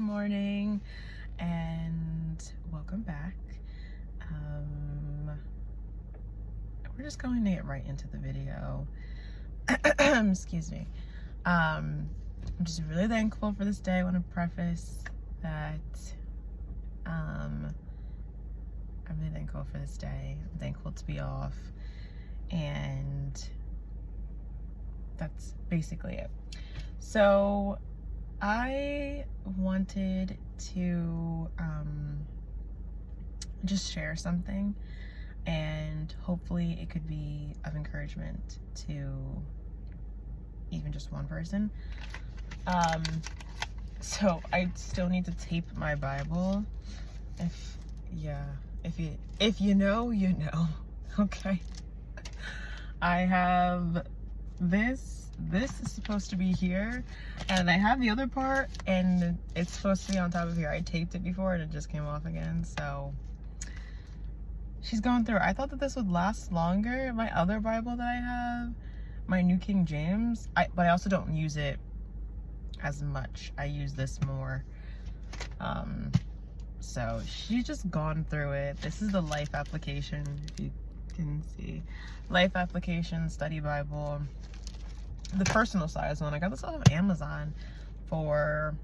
morning, and welcome back. We're just going to get right into the video. Excuse me. I'm just really thankful for this day. I want to preface that I'm really thankful for this day. I'm thankful to be off, and that's basically it. So I wanted to just share something, and hopefully it could be of encouragement to even just one person. So I still need to tape my Bible. If you know, you know. Okay. I have this is supposed to be here, and I have the other part, and it's supposed to be on top of here. I taped it before and it just came off again, so she's going through it. I thought that this would last longer. My other Bible that I have, my New King James, but I also don't use it as much. I use this more. So she's just gone through it. This is the Life Application, if you can see. Life Application Study Bible. The personal size one. I got this off of Amazon for,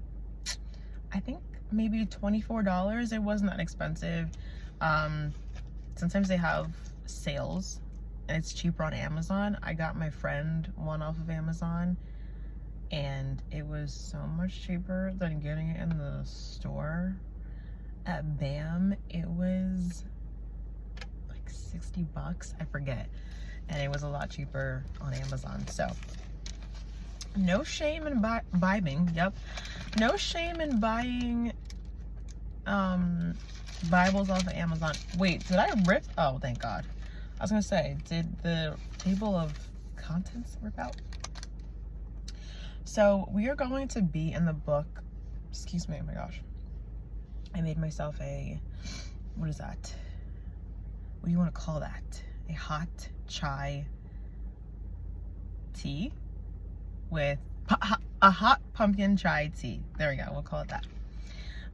I think, maybe $24. It wasn't that expensive. Sometimes they have sales and it's cheaper on Amazon. I got my friend one off of Amazon, and it was so much cheaper than getting it in the store. At BAM, it was like $60, I forget, and it was a lot cheaper on Amazon. So no shame in buying. Yep, no shame in buying Bibles off of Amazon. Wait, did I rip? Oh, thank God. I was gonna say, did the table of contents rip out? So we are going to be in the book, excuse me, oh my gosh. I made myself a, what is that? What do you want to call that? A hot chai tea with a hot pumpkin chai tea. There we go. We'll call it that.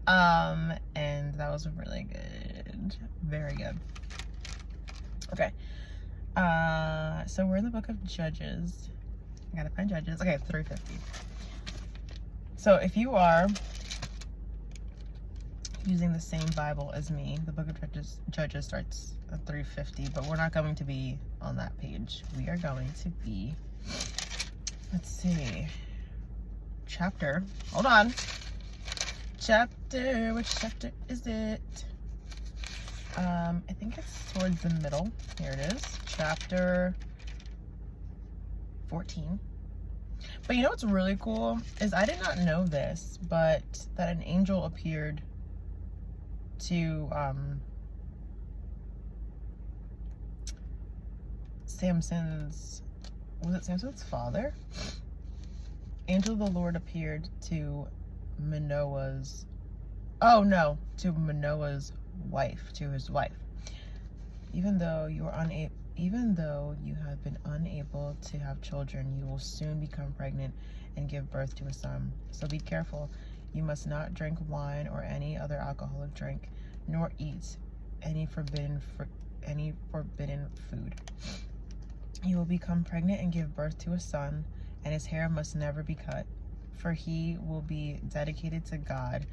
And that was really good. Very good. Okay. So we're in the book of Judges. I gotta find Judges. Okay, 350. So if you are using the same Bible as me, the book of Judges starts at 350, but we're not going to be on that page. We are going to be, let's see, chapter, hold on. Chapter, which chapter is it? I think it's towards the middle. Here it is, chapter 14. But you know what's really cool is I did not know this, but that an angel appeared to Samson's, was it Samson's father? Angel of the Lord appeared to Manoah's, oh no, to Manoah's wife, to his wife. Even though you have been unable to have children, you will soon become pregnant and give birth to a son. So be careful. You must not drink wine or any other alcoholic drink, nor eat any forbidden food. You will become pregnant and give birth to a son, and his hair must never be cut, for he will be dedicated to God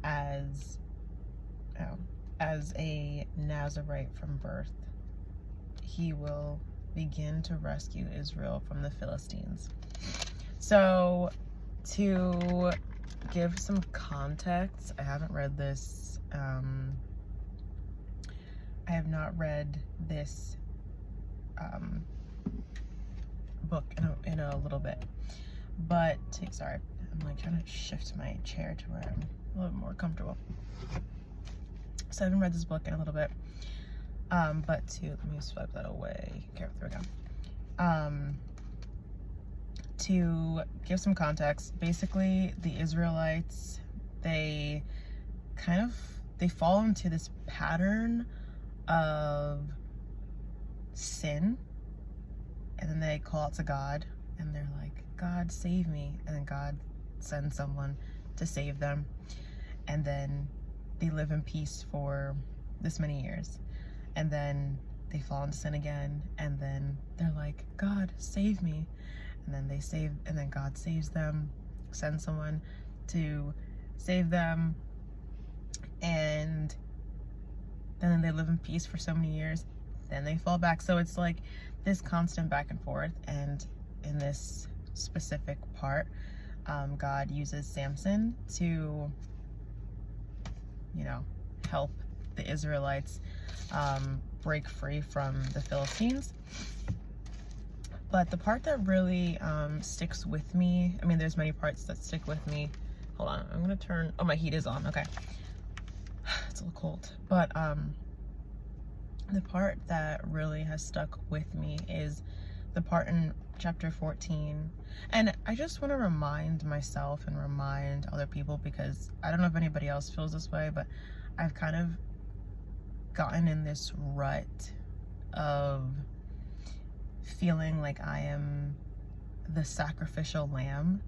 as a Nazarite from birth. He will begin to rescue Israel from the Philistines. So, to give some context, I haven't read this. I have not read this book in a little bit, but sorry, I'm like trying to shift my chair to where I'm a little more comfortable. So I haven't read this book in a little bit, but let me swipe that away. Okay, there we go. To give some context, basically the Israelites, they fall into this pattern of sin, and then they call out to God, and they're like, God, save me, and then God sends someone to save them. And then they live in peace for this many years. And then they fall into sin again. And then they're like, God, save me. And then God saves them, sends someone to save them. And then they live in peace for so many years. Then they fall back. So it's like this constant back and forth. And in this specific part, God uses Samson to, help the Israelites break free from the Philistines. But the part that really sticks with me, I mean, there's many parts that stick with me. Hold on, I'm gonna turn, oh, my heat is on, okay. It's a little cold. But the part that really has stuck with me is the part in chapter 14. And I just want to remind myself and remind other people, because I don't know if anybody else feels this way, but I've kind of gotten in this rut of feeling like I am the sacrificial lamb.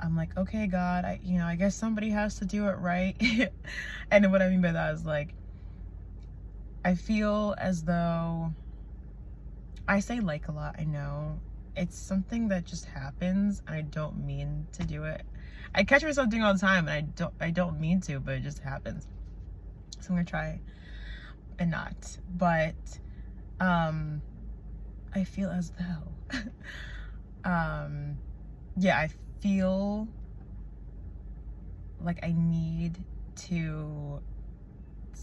I'm like, okay, God, I guess somebody has to do it, right? And what I mean by that is, like, I feel as though, I say like a lot, I know. It's something that just happens, and I don't mean to do it. I catch myself doing it all the time, and I don't mean to, but it just happens. So I'm gonna try and not. But I feel as though I feel like I need to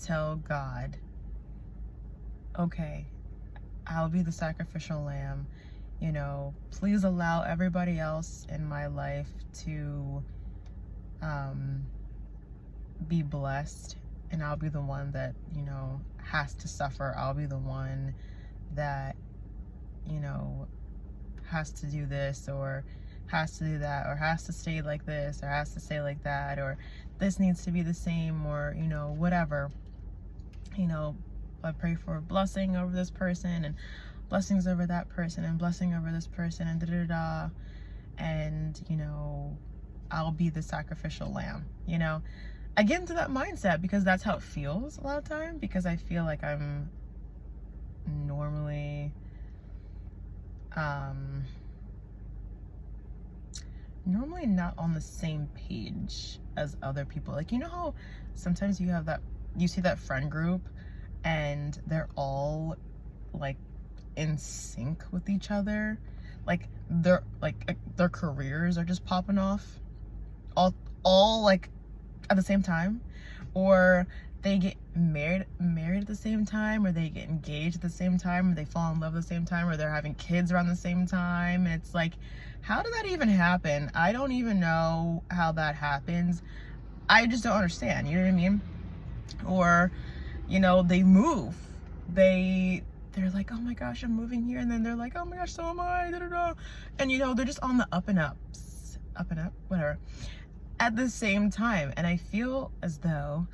tell God, okay, I'll be the sacrificial lamb. Please allow everybody else in my life to be blessed, and I'll be the one that, has to suffer. I'll be the one that, has to do this, or has to do that, or has to stay like this, or has to stay like that, or this needs to be the same, or, whatever. I pray for a blessing over this person, and blessings over that person, and blessing over this person, and da-da-da-da. And, I'll be the sacrificial lamb, I get into that mindset because that's how it feels a lot of time, because I feel like I'm normally not on the same page as other people. Like, how sometimes you see that friend group and they're all like in sync with each other, like their careers are just popping off all like at the same time, or they get married at the same time, or they get engaged at the same time, or they fall in love at the same time, or they're having kids around the same time. And it's like, how did that even happen? I don't even know how that happens. I just don't understand, you know what I mean? Or, they move. They're like, oh my gosh, I'm moving here, and then they're like, oh my gosh, so am I, da-da-da. And they're just on the up and up, whatever, at the same time. And I feel as though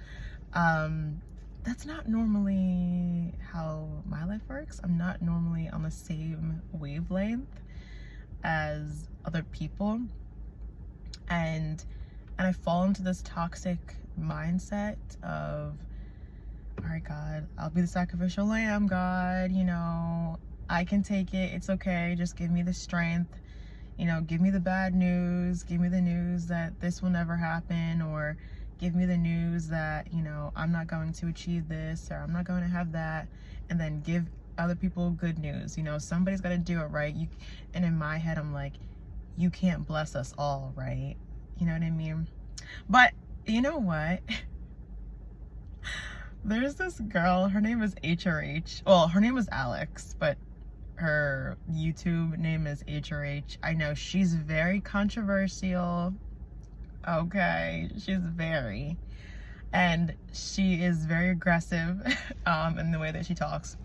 that's not normally how my life works. I'm not normally on the same wavelength as other people, and I fall into this toxic mindset of, all right, God, I'll be the sacrificial lamb, God, I can take it, it's okay, just give me the strength, give me the bad news, give me the news that this will never happen, or give me the news that, I'm not going to achieve this, or I'm not going to have that, and then give other people good news. Somebody's got to do it, right? And in my head, I'm like, you can't bless us all, right? You know what I mean? But you know what? There's this girl, her name is HRH. Well, her name was Alex, but her YouTube name is HRH. I know she's very controversial. Okay, she's very. And she is very aggressive in the way that she talks.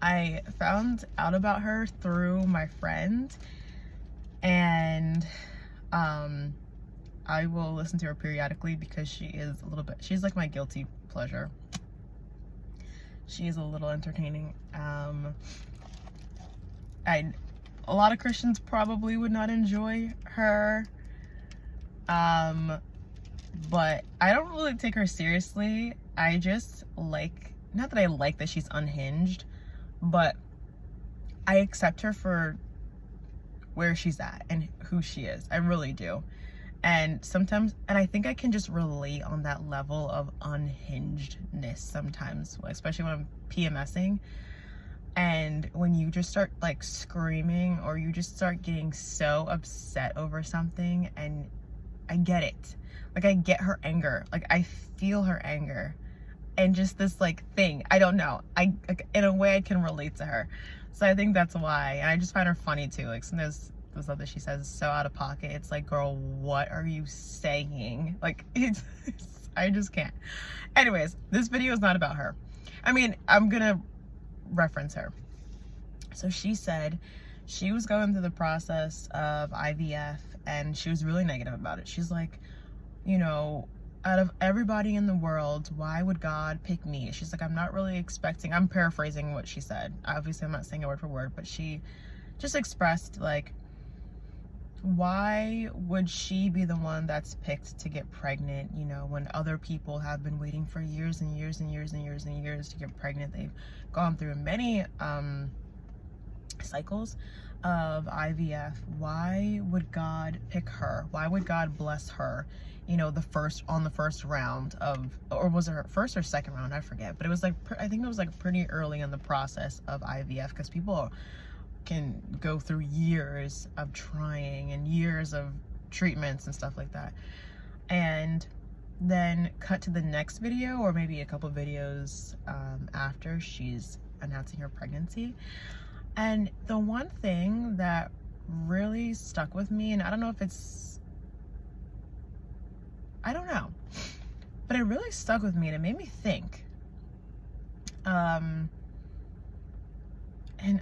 I found out about her through my friend, and I will listen to her periodically because she is a little bit, she's like my guilty pleasure. She's a little entertaining. A lot of Christians probably would not enjoy her But I don't really take her seriously. I just like, not that I like that she's unhinged, but I accept her for where she's at and who she is. I really do. And sometimes, and I think I can just relate on that level of unhingedness sometimes, especially when I'm PMSing. And when you just start like screaming, or you just start getting so upset over something, and I get it. Like, I get her anger. Like, I feel her anger. And just this like thing, I don't know. Like, in a way I can relate to her. So I think that's why. And I just find her funny too. Like, sometimes the stuff that she says is so out of pocket. It's like, girl, what are you saying? Like, I just can't. Anyways, this video is not about her. I mean, I'm gonna reference her. So she said she was going through the process of IVF, and she was really negative about it. She's like, you know, out of everybody in the world, why would God pick me? She's like, I'm not really expecting, I'm paraphrasing what she said. Obviously, I'm not saying it word for word, but she just expressed like, why would she be the one that's picked to get pregnant, you know, when other people have been waiting for years and years and years and years and years to get pregnant. They've gone through many cycles of IVF. Why would God pick her? Why would God bless her, you know, on the first round of, or was it her first or second round? I forget, but it was like, I think it was like pretty early in the process of IVF, because people can go through years of trying and years of treatments and stuff like that. And then cut to the next video, or maybe a couple videos after she's announcing her pregnancy. And the one thing that really stuck with me, and I don't know if it's, I don't know, but it really stuck with me and it made me think. And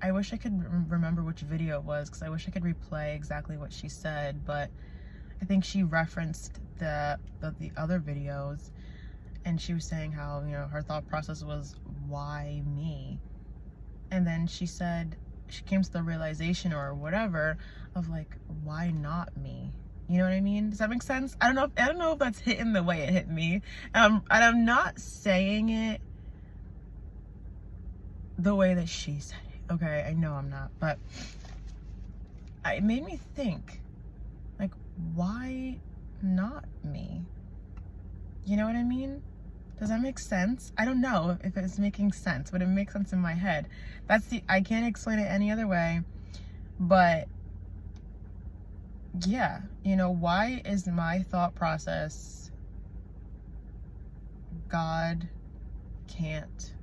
I wish I could remember which video it was, because I wish I could replay exactly what she said, but I think she referenced the other videos, and she was saying how, you know, her thought process was, why me? And then she said, she came to the realization or whatever of like, why not me? You know what I mean? Does that make sense? I don't know if that's hitting the way it hit me. And I'm not saying it the way that she said it, okay? I know I'm not, but it made me think, like, why not me? You know what I mean? Does that make sense? I don't know if it's making sense, but it makes sense in my head. I can't explain it any other way, but yeah, you know, why is my thought process, God can't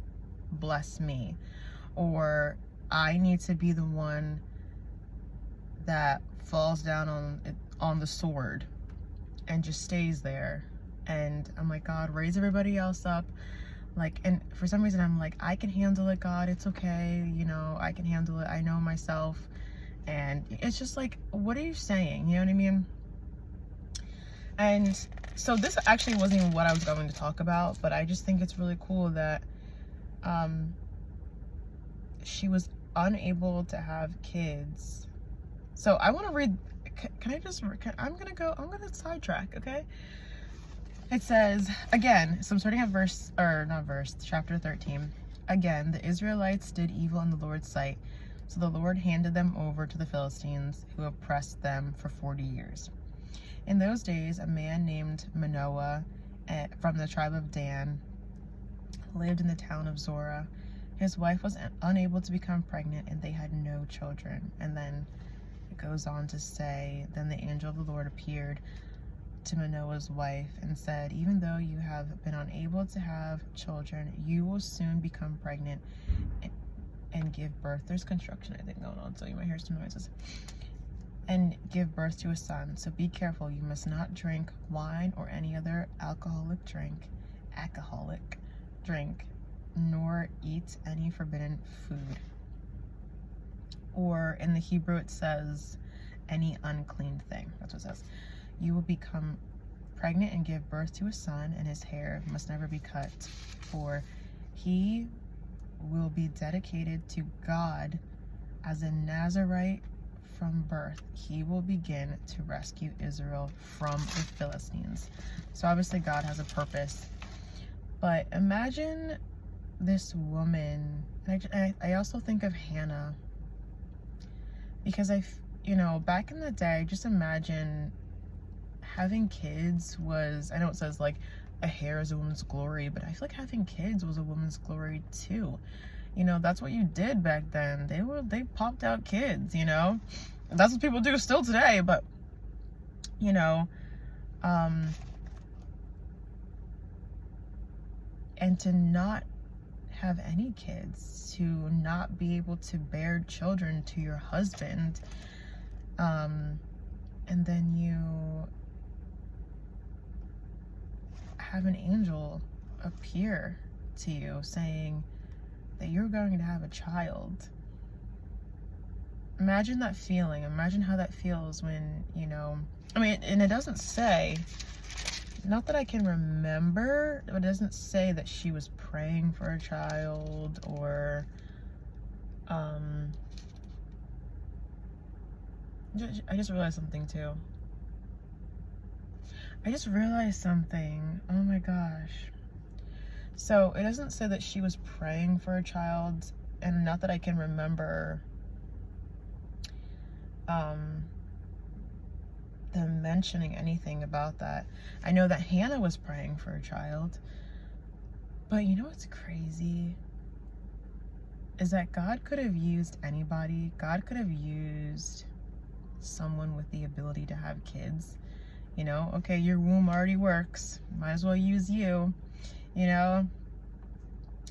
bless me, or I need to be the one that falls down on the sword and just stays there? And I'm like, God, raise everybody else up. Like, and for some reason I'm like, I can handle it, God, it's okay, you know, I can handle it, I know myself. And it's just like, what are you saying? You know what I mean? And so this actually wasn't even what I was going to talk about, but I just think it's really cool that she was unable to have kids. So I want to read, I'm gonna sidetrack, okay? It says, again, so I'm starting at chapter 13. Again, the Israelites did evil in the Lord's sight, so the Lord handed them over to the Philistines, who oppressed them for 40 years. In those days, a man named Manoah from the tribe of Dan lived in the town of Zorah. His wife was unable to become pregnant, and they had no children. And then it goes on to say, then the angel of the Lord appeared to Manoah's wife and said, even though you have been unable to have children, you will soon become pregnant and give birth. There's construction, I think, going on, so you might hear some noises. And give birth to a son. So be careful. You must not drink wine or any other alcoholic drink, nor eat any forbidden food. Or in the Hebrew it says, any unclean thing. That's what it says. You will become pregnant and give birth to a son, and his hair must never be cut, for he will be dedicated to God as a Nazarite from birth, he will begin to rescue Israel from the Philistines. So obviously God has a purpose. But imagine this woman. I also think of Hannah. Because back in the day, just imagine having kids was, I know it says like a hair is a woman's glory, but I feel like having kids was a woman's glory too. That's what you did back then. They popped out kids, That's what people do still today, but, and to not have any kids, to not be able to bear children to your husband, and then you have an angel appear to you saying that you're going to have a child. Imagine that feeling. Imagine how that feels when, and it doesn't say, not that I can remember, but it doesn't say that she was praying for a child or, I just realized something too. Oh my gosh. So it doesn't say that she was praying for a child, and not that I can remember them mentioning anything about that. I know that Hannah was praying for a child, but you know what's crazy is that God could have used anybody. God could have used someone with the ability to have kids. Okay, your womb already works, might as well use you, or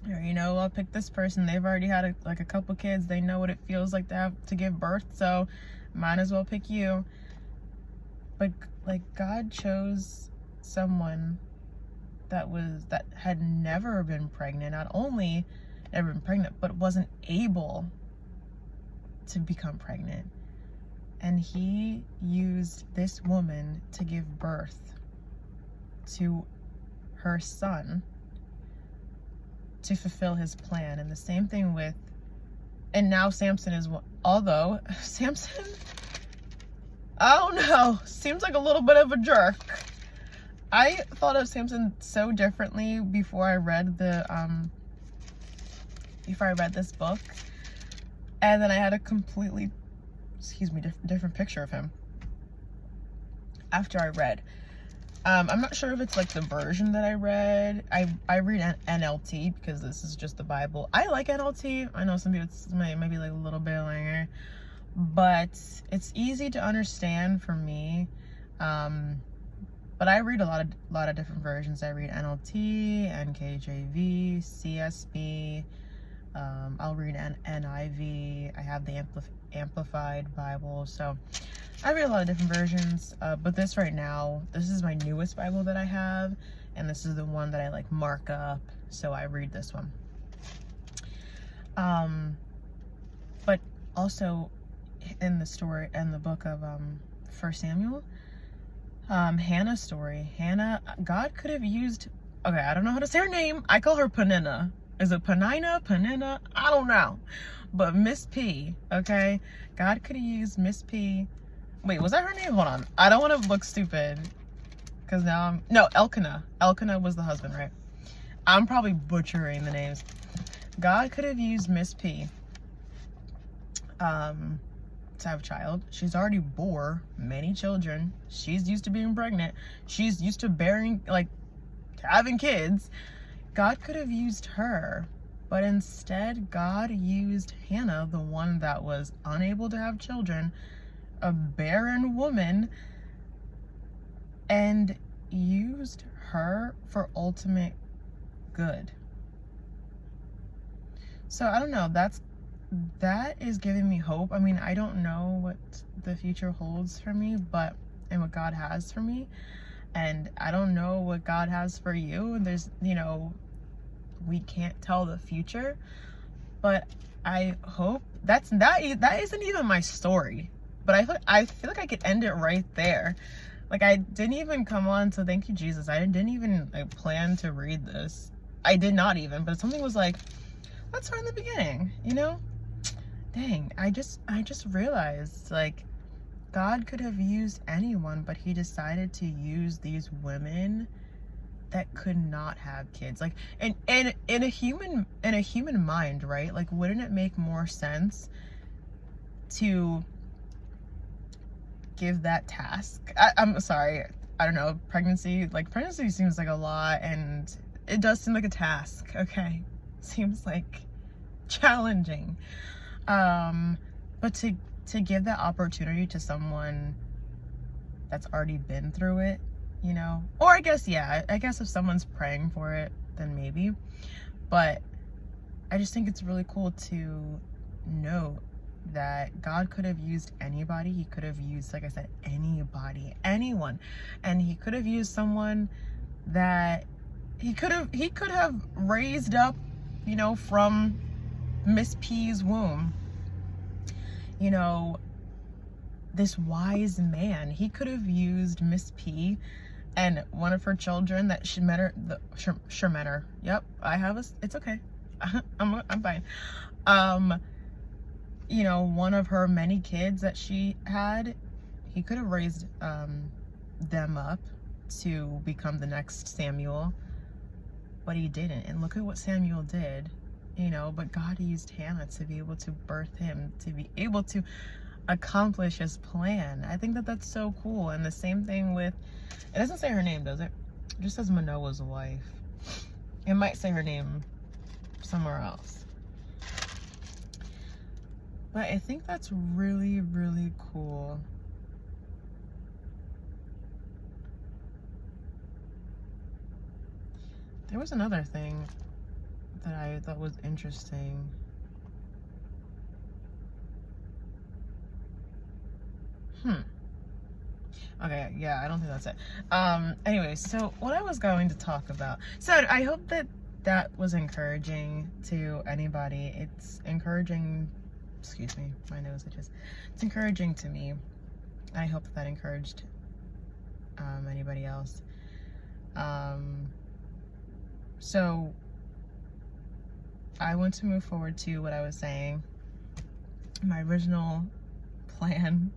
I'll pick this person, they've already had a couple kids, they know what it feels like to have to give birth, so might as well pick you. But God chose someone that had never been pregnant, not only never been pregnant, but wasn't able to become pregnant. And he used this woman to give birth to her son to fulfill his plan. And the same thing and now Samson is, although Samson, I don't know, seems like a little bit of a jerk. I thought of Samson so differently before I read this book. And then I had a completely, different picture of him after I read. I'm not sure if it's like the version that I read. I read NLT because this is just the Bible. I like NLT. I know some people maybe like a little bit longer, but it's easy to understand for me. But I read a lot of different versions. I read NLT, NKJV, CSB. I'll read NIV. I have the Amplified Bible. So I read a lot of different versions. But this is my newest Bible that I have. And this is the one that I mark up. So I read this one. But also in the book of 1 Samuel, Hannah's story. Hannah, God could have used, okay, I don't know how to say her name. I call her Peninnah. Is it Peninnah? I don't know. But Miss P, okay? God could have used Miss P. Wait, was that her name? Hold on. I don't want to look stupid. Because now no, Elkanah. Elkanah was the husband, right? I'm probably butchering the names. God could have used Miss P to have a child. She's already bore many children. She's used to being pregnant. She's used to having kids. God could have used her, but instead God used Hannah, the one that was unable to have children, a barren woman, and used her for ultimate good. So I don't know, that is giving me hope. I mean, I don't know what the future holds for me, and what God has for me. And I don't know what God has for you. And there's, we can't tell the future, but I hope that isn't even my story, but I feel like I could end it right there. I didn't even come on to thank you, Jesus. I didn't even plan to read this. I did not even, but something was let's start in the beginning, dang, I just realized, like, God could have used anyone, but he decided to use these women that could not have kids. Like, and in a human mind, right? Like, wouldn't it make more sense to give that task? I'm sorry, I don't know, pregnancy seems like a lot, and it does seem like a task, okay? Seems like challenging. But to give that opportunity to someone that's already been through it, you know? Or I guess if someone's praying for it, then maybe. But I just think it's really cool to know that God could have used anybody. He could have used, like I said, anybody, anyone. And he could have used someone that he could have raised up, you know, from Miss P's womb. You know, this wise man. He could have used Miss P and one of her children that Shemetter. Yep, it's okay. I'm fine. You know, one of her many kids that she had, he could have raised them up to become the next Samuel, but he didn't. And look at what Samuel did, you know. But God used Hannah to be able to birth him, to be able to accomplish his plan. I think that that's so cool. And the same thing with, it doesn't say her name, does it? It just says Manoah's wife. It might say her name somewhere else. But I think that's really, really cool. There was another thing that I thought was interesting. Okay, yeah, I don't think that's it. Anyway, so what I was going to talk about. So I hope that was encouraging to anybody. It's encouraging, excuse me, my nose itches. It's encouraging to me. I hope that encouraged anybody else. So I want to move forward to what I was saying. My original plan,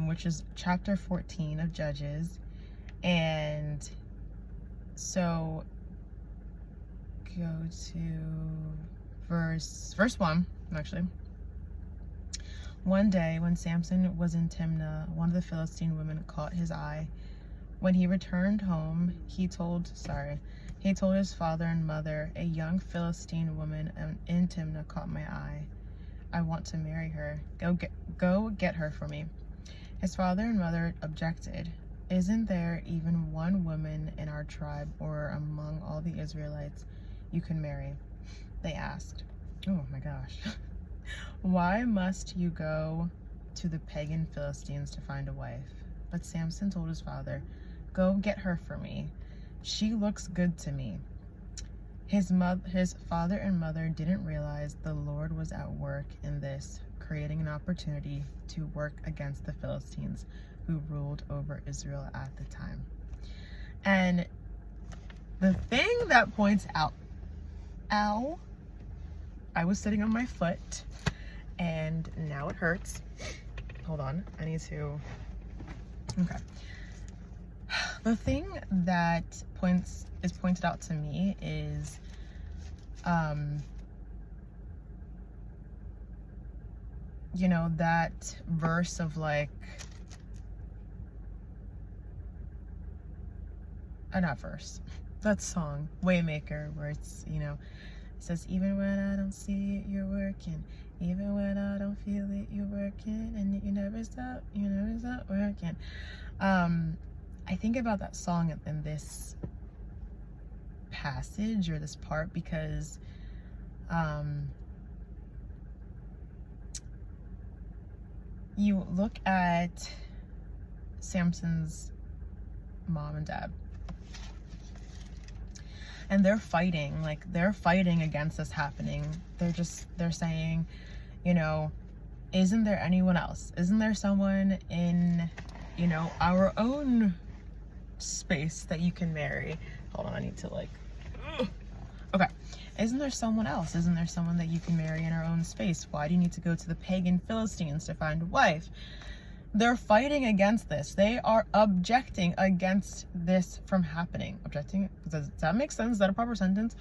which is chapter 14 of Judges. And so go to verse 1, actually. One day when Samson was in Timnah, one of the Philistine women caught his eye. When he returned home, he told his father and mother, "A young Philistine woman in Timnah caught my eye. I want to marry her. Go get her for me." His father and mother objected. "Isn't there even one woman in our tribe or among all the Israelites you can marry?" they asked. Oh my gosh. "Why must you go to the pagan Philistines to find a wife?" But Samson told his father, "Go get her for me. She looks good to me." His father and mother didn't realize the Lord was at work in this, creating an opportunity to work against the Philistines who ruled over Israel at the time. And the thing that points out, ow, I was sitting on my foot and now it hurts. Hold on, I need to, okay. The thing that is pointed out to me is you know, that verse of like, not verse, that song, Waymaker, where it's, you know, it says, "Even when I don't see it, you're working. Even when I don't feel it, you're working. And you never stop working." I think about that song in this passage or this part because you look at Samson's mom and dad, and they're fighting against this happening. They're saying, you know, isn't there anyone else? Isn't there someone in, you know, our own space that you can marry? Hold on, I need to like, Okay. Isn't there someone else? Isn't there someone that you can marry in our own space? Why do you need to go to the pagan Philistines to find a wife? They're fighting against this. They are objecting against this from happening. Objecting? Does that make sense? Is that a proper sentence?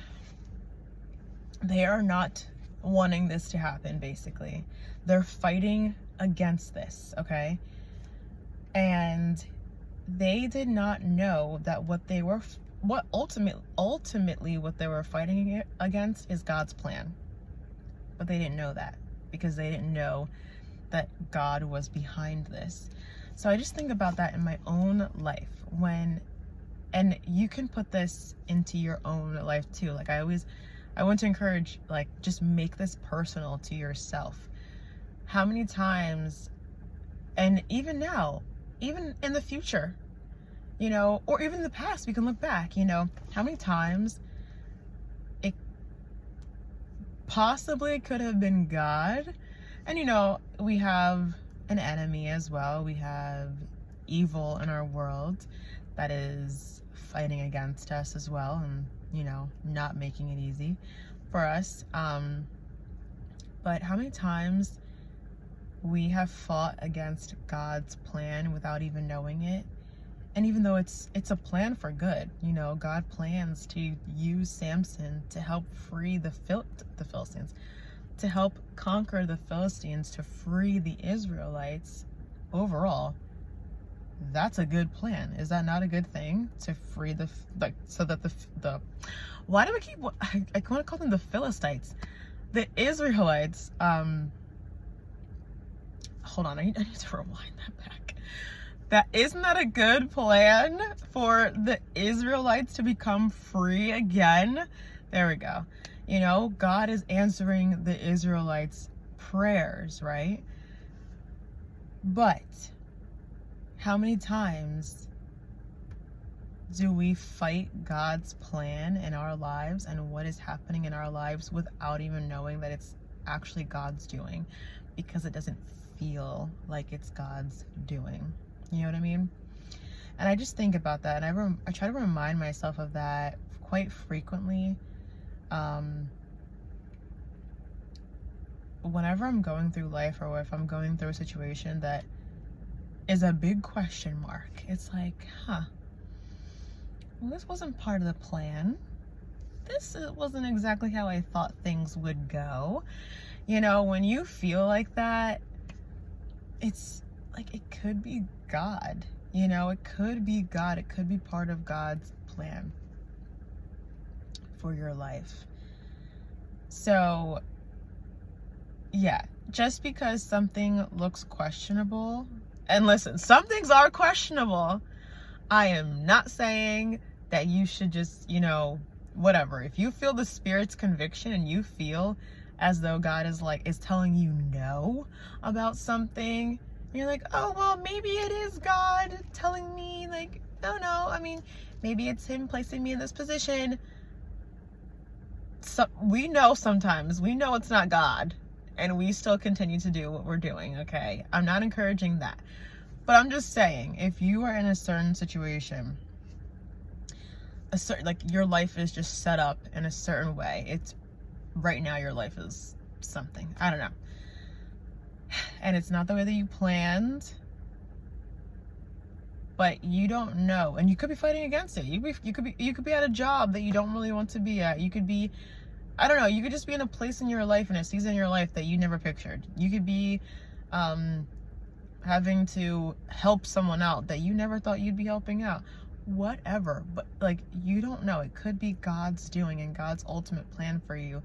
They are not wanting this to happen, basically. They're fighting against this, okay? And they did not know that ultimately what they were fighting against is God's plan. But they didn't know that because they didn't know that God was behind this. So I just think about that in my own life and you can put this into your own life too. Like I want to encourage, like, just make this personal to yourself. How many times, and even now, even in the future, you know, or even in the past, we can look back, you know, how many times it possibly could have been God. And, you know, we have an enemy as well. We have evil in our world that is fighting against us as well, and, you know, not making it easy for us. But how many times we have fought against God's plan without even knowing it? And even though it's a plan for good, you know, God plans to use Samson to help free the Philistines, to help conquer the Philistines, to free the Israelites overall. That's a good plan. Is that not a good thing? To free so that the why do I want to call them the Philistines? The Israelites, hold on, I need to rewind that back. Isn't that a good plan for the Israelites to become free again? There we go. You know, God is answering the Israelites' prayers, right? But how many times do we fight God's plan in our lives and what is happening in our lives without even knowing that it's actually God's doing, because it doesn't feel like it's God's doing? You know what I mean? And I just think about that, and I try to remind myself of that quite frequently. Whenever I'm going through life, or if I'm going through a situation that is a big question mark, it's like, well, this wasn't part of the plan. This wasn't exactly how I thought things would go. You know, when you feel like that, it's like, it could be God. You know, it could be God. It could be part of God's plan for your life. So, yeah, just because something looks questionable, and listen, some things are questionable. I am not saying that you should just, you know, whatever. If you feel the Spirit's conviction and you feel as though God is telling you no about something, you're like, oh, well, maybe it is God telling me, like, oh no, I mean, maybe it's Him placing me in this position. So we know it's not God, and we still continue to do what we're doing, okay? I'm not encouraging that. But I'm just saying, if you are in a certain situation, like your life is just set up in a certain way. Right now your life is something, I don't know. And it's not the way that you planned, but you don't know, and you could be fighting against it. You could be at a job that you don't really want to be at. You could be, I don't know, you could just be in a place in your life, in a season in your life that you never pictured. You could be having to help someone out that you never thought you'd be helping out. Whatever, but like, you don't know. It could be God's doing and God's ultimate plan for you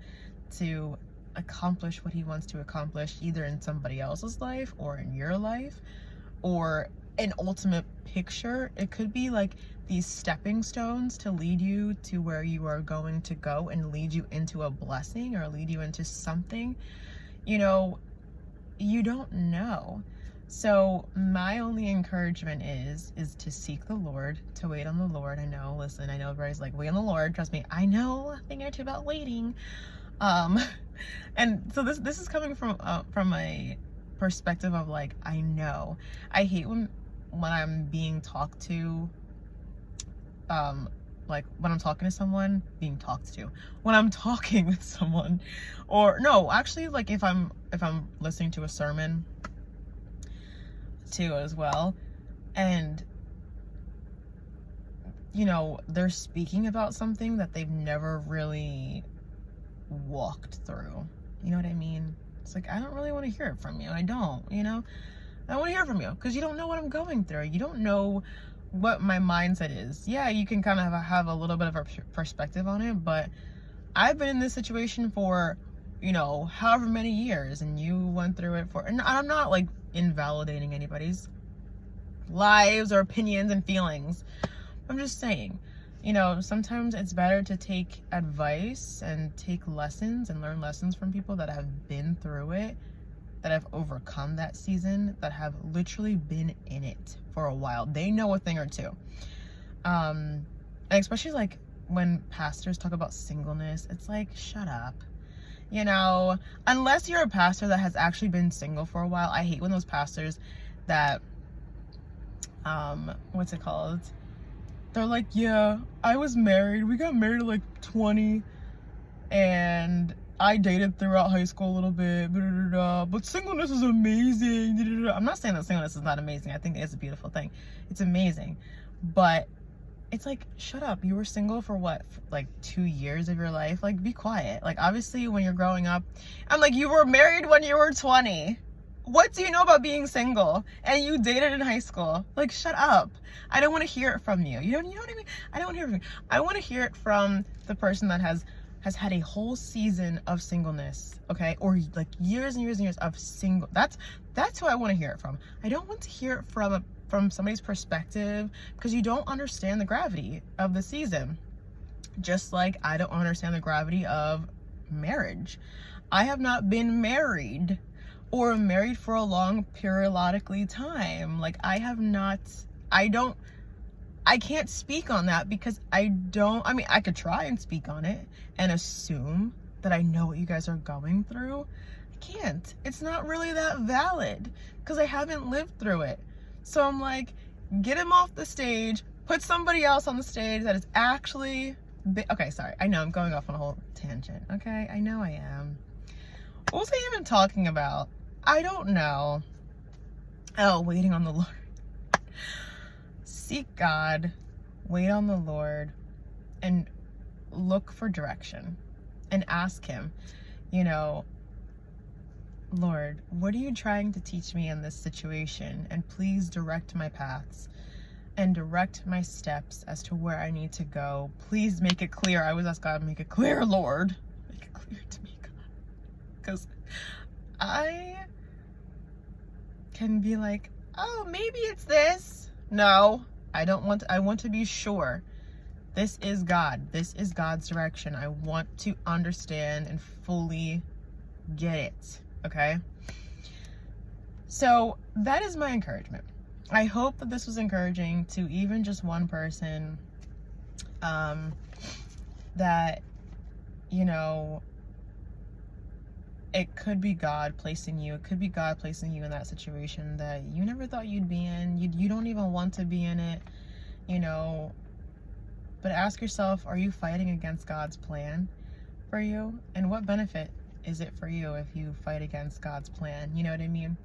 to accomplish what He wants to accomplish, either in somebody else's life or in your life, or an ultimate picture. It could be like these stepping stones to lead you to where you are going to go and lead you into a blessing or lead you into something. You know, you don't know. So my only encouragement is to seek the Lord, to wait on the Lord. I know everybody's like, wait on the Lord. Trust me, I know a thing or two about waiting. And so this is coming from a perspective of like, I know. I hate when I'm being talked to like when I'm talking to someone, being talked to, when I'm talking with someone, or no, actually, like if I'm listening to a sermon too as well, and you know, they're speaking about something that they've never really walked through. You know what I mean? It's like, I don't really want to hear it from you. I don't, you know? I don't want to hear from you because you don't know what I'm going through. You don't know what my mindset is. Yeah, you can kind of have a little bit of a perspective on it, but I've been in this situation for, you know, however many years, and you went through it for, and I'm not like invalidating anybody's lives or opinions and feelings. I'm just saying, you know, sometimes it's better to take advice and take lessons and learn lessons from people that have been through it, that have overcome that season, that have literally been in it for a while. They know a thing or two. And especially like when pastors talk about singleness, it's like, shut up. You know, unless you're a pastor that has actually been single for a while. I hate when those pastors that, what's it called? They're like, yeah, I was married. We got married at like 20, and I dated throughout high school a little bit, but singleness is amazing. I'm not saying that singleness is not amazing. I think it's a beautiful thing. It's amazing. But it's like, shut up. You were single for what? For like 2 years of your life? Like, be quiet. Like, obviously, when you're growing up, I'm like, you were married when you were 20. What do you know about being single? And you dated in high school? Like, shut up. I don't want to hear it from you. You know what I mean? I don't want to hear it from you. I want to hear it from the person that has had a whole season of singleness, okay? Or like years and years and years of single. That's who I want to hear it from. I don't want to hear it from somebody's perspective, because you don't understand the gravity of the season. Just like I don't understand the gravity of marriage. I have not been married or married for a long periodically time. Like, I can't speak on that because I mean, I could try and speak on it and assume that I know what you guys are going through. I can't. It's not really that valid because I haven't lived through it. So I'm like, get him off the stage, put somebody else on the stage that is actually, okay, sorry. I know I'm going off on a whole tangent. Okay, I know I am. What was I even talking about? I don't know. Oh, waiting on the Lord. Seek God, wait on the Lord, and look for direction and ask him, you know, Lord, what are you trying to teach me in this situation? And please direct my paths and direct my steps as to where I need to go. Please make it clear. I always ask God, make it clear, Lord. Make it clear to me, God. Because I can be like, oh, maybe it's this. No, I don't want to, I want to be sure. This is God. This is God's direction. I want to understand and fully get it. Okay? So that is my encouragement. I hope that this was encouraging to even just one person, that, you know, it could be God placing you. It could be God placing you in that situation that you never thought you'd be in. You don't even want to be in it, you know. But ask yourself, are you fighting against God's plan for you? And what benefit is it for you if you fight against God's plan? You know what I mean?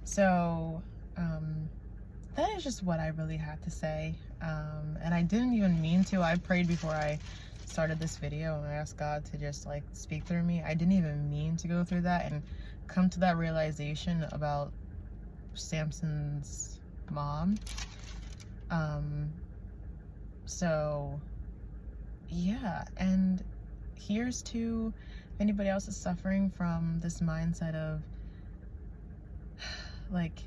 So, that is just what I really had to say. And I didn't even mean to. I prayed before I started this video and I asked God to just like speak through me. I didn't even mean to go through that and come to that realization about Samson's mom. So yeah, and here's to if anybody else is suffering from this mindset of like,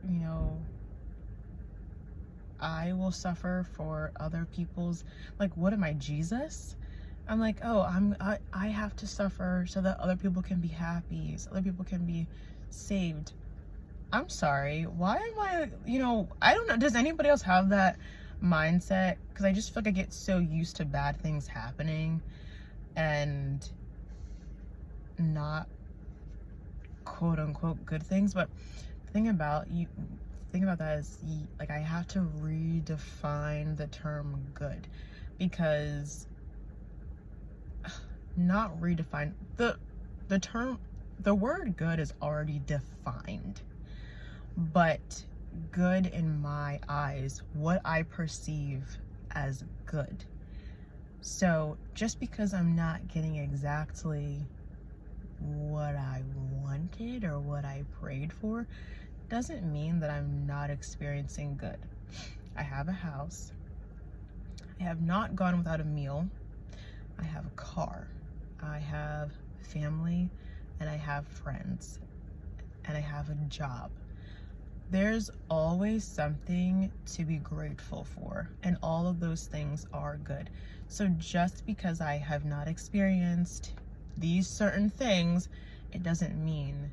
you know, I will suffer for other people's, like, what am I, Jesus? I'm like, oh, I have to suffer so that other people can be happy, so other people can be saved. I'm sorry, why am I, you know, I don't know, does anybody else have that mindset? Because I just feel like I get so used to bad things happening and not quote unquote good things. But the thing about you, thing about that is, like, I have to redefine the term good, because not redefine the term, the word good is already defined, but good in my eyes, what I perceive as good. So just because I'm not getting exactly what I wanted or what I prayed for doesn't mean that I'm not experiencing good. I have a house. I have not gone without a meal. I have a car. I have family, and I have friends, and I have a job. There's always something to be grateful for, and all of those things are good. So just because I have not experienced these certain things, it doesn't mean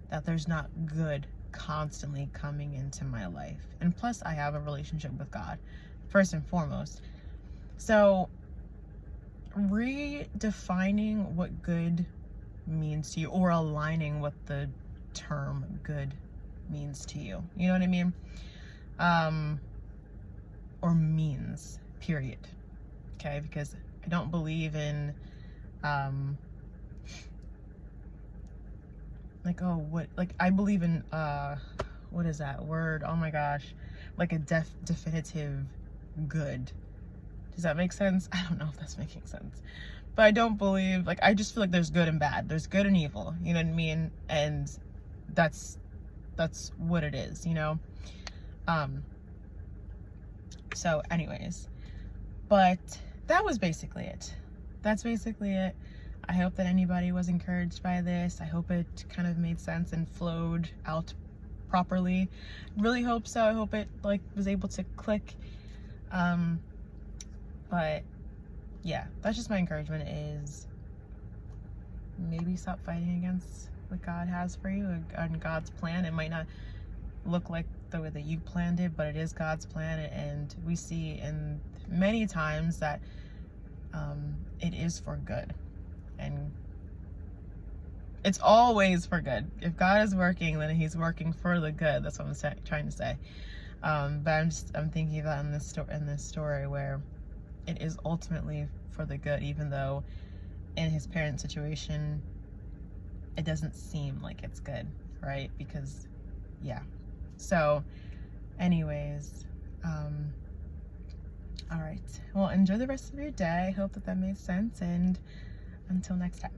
that there's not good constantly coming into my life. And plus, I have a relationship with God, first and foremost. So redefining what good means to you, or aligning what the term good means to you, you know what I mean? Or means, period. Okay, because I don't believe in like, oh, what, like, I believe in what is that word, oh my gosh, like a definitive good. Does that make sense? I don't know if that's making sense, but I don't believe, like, I just feel like there's good and bad, there's good and evil, you know what I mean? And that's what it is, you know? So anyways, but that was basically it. That's basically it. I hope that anybody was encouraged by this. I hope it kind of made sense and flowed out properly. Really hope so. I hope it, like, was able to click. But yeah, that's just my encouragement, is maybe stop fighting against what God has for you and God's plan. It might not look like the way that you planned it, but it is God's plan, and we see in many times that it is for good, and it's always for good. If God is working, then he's working for the good. That's what I'm trying to say. But I'm thinking about in this story where it is ultimately for the good, even though in his parents' situation it doesn't seem like it's good, right? Because yeah. So anyways, all right, well, enjoy the rest of your day. I hope that made sense, and until next time.